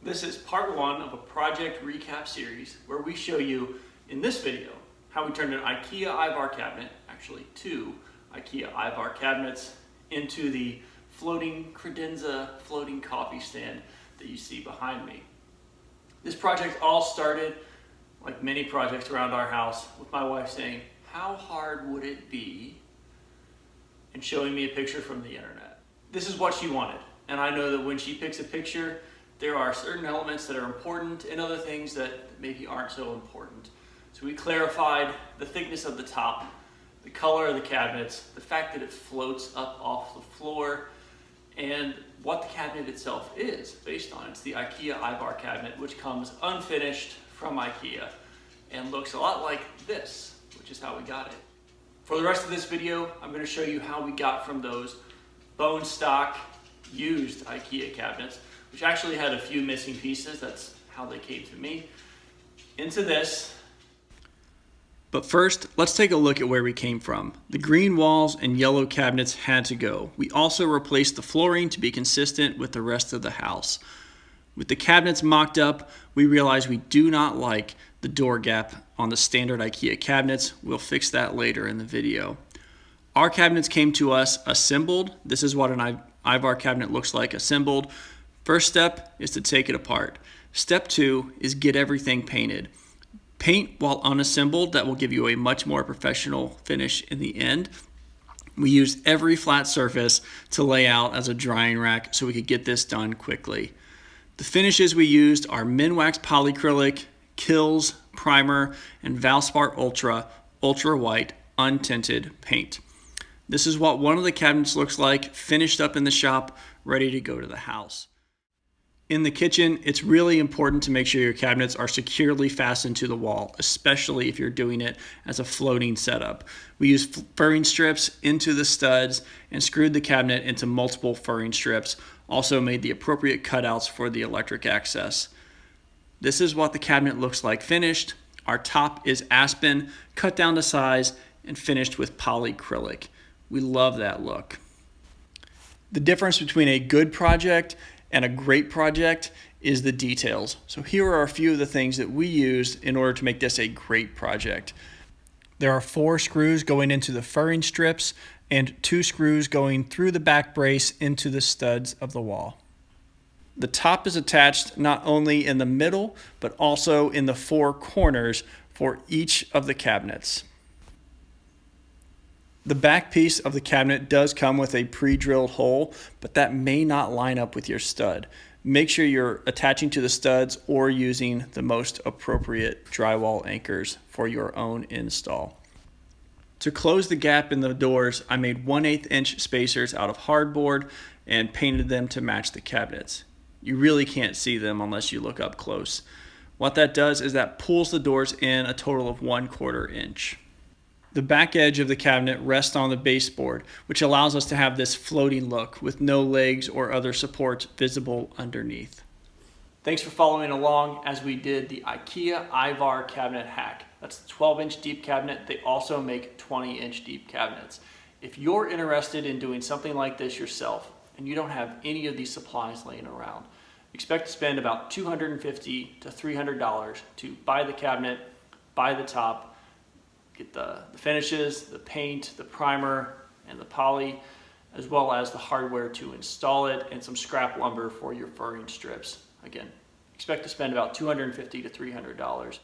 This is part one of a project recap series where we show you in this video how we turned an IKEA Ivar cabinet, actually two IKEA Ivar cabinets, into the floating credenze floating coffee stand that you see behind me. This project all started, like many projects around our house, with my wife saying, how hard would it be? And showing me a picture from the internet. This is what she wanted. And I know that when she picks a picture, there are certain elements that are important and other things that maybe aren't so important. So we clarified the thickness of the top, the color of the cabinets, the fact that it floats up off the floor, and what the cabinet itself is based on. It's the IKEA Ivar cabinet, which comes unfinished from IKEA and looks a lot like this, which is how we got it. For the rest of this video, I'm going to show you how we got from those bone stock used IKEA cabinets, which actually had a few missing pieces, that's how they came to me, into this. But first, let's take a look at where we came from. The green walls and yellow cabinets had to go. We also replaced the flooring to be consistent with the rest of the house. With the cabinets mocked up, we realized we do not like the door gap on the standard IKEA cabinets. We'll fix that later in the video. Our cabinets came to us assembled. This is what an Ivar cabinet looks like assembled. First step is to take it apart. Step two is get everything painted. Paint while unassembled, that will give you a much more professional finish in the end. We used every flat surface to lay out as a drying rack so we could get this done quickly. The finishes we used are Minwax polyacrylic, Kills, primer, and Valspar ultra white, untinted paint. This is what one of the cabinets looks like, finished up in the shop, ready to go to the house. In the kitchen, it's really important to make sure your cabinets are securely fastened to the wall, especially if you're doing it as a floating setup. We used furring strips into the studs and screwed the cabinet into multiple furring strips, also made the appropriate cutouts for the electric access. This is what the cabinet looks like finished. Our top is aspen, cut down to size, and finished with polyacrylic. We love that look. The difference between a good project and a great project is the details. So here are a few of the things that we used in order to make this a great project. There are 4 screws going into the furring strips and 2 screws going through the back brace into the studs of the wall. The top is attached not only in the middle, but also in the 4 corners for each of the cabinets. The back piece of the cabinet does come with a pre-drilled hole, but that may not line up with your stud. Make sure you're attaching to the studs or using the most appropriate drywall anchors for your own install. To close the gap in the doors, I made 1/8 inch spacers out of hardboard and painted them to match the cabinets. You really can't see them unless you look up close. What that does is that pulls the doors in a total of 1/4 inch. The back edge of the cabinet rests on the baseboard, which allows us to have this floating look with no legs or other supports visible underneath. Thanks for following along as we did the IKEA Ivar cabinet hack. That's the 12-inch deep cabinet. They also make 20-inch deep cabinets. If you're interested in doing something like this yourself and you don't have any of these supplies laying around, expect to spend about $250 to $300 to buy the cabinet, buy the top, get the finishes, the paint, the primer, and the poly, as well as the hardware to install it and some scrap lumber for your furring strips. Again, expect to spend about $250 to $300.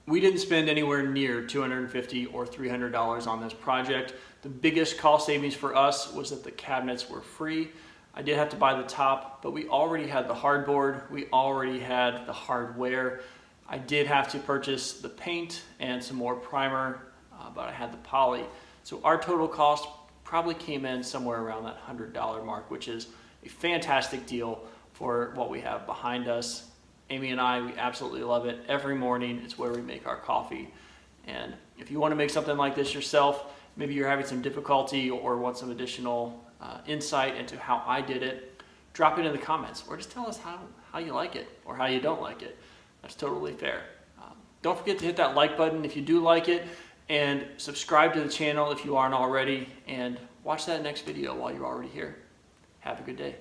We didn't spend anywhere near $250 or $300 on this project. The biggest cost savings for us was that the cabinets were free. I did have to buy the top, but we already had the hardboard, we already had the hardware. I did have to purchase the paint and some more primer, but I had the poly. So our total cost probably came in somewhere around that $100 mark, which is a fantastic deal for what we have behind us. Amy and I, we absolutely love it. Every morning, it's where we make our coffee. And if you want to make something like this yourself, maybe you're having some difficulty or want some additional insight into how I did it, drop it in the comments or just tell us how you like it or how you don't like it. That's totally fair. Don't forget to hit that like button if you do like it, and subscribe to the channel if you aren't already, and watch that next video while you're already here. Have a good day.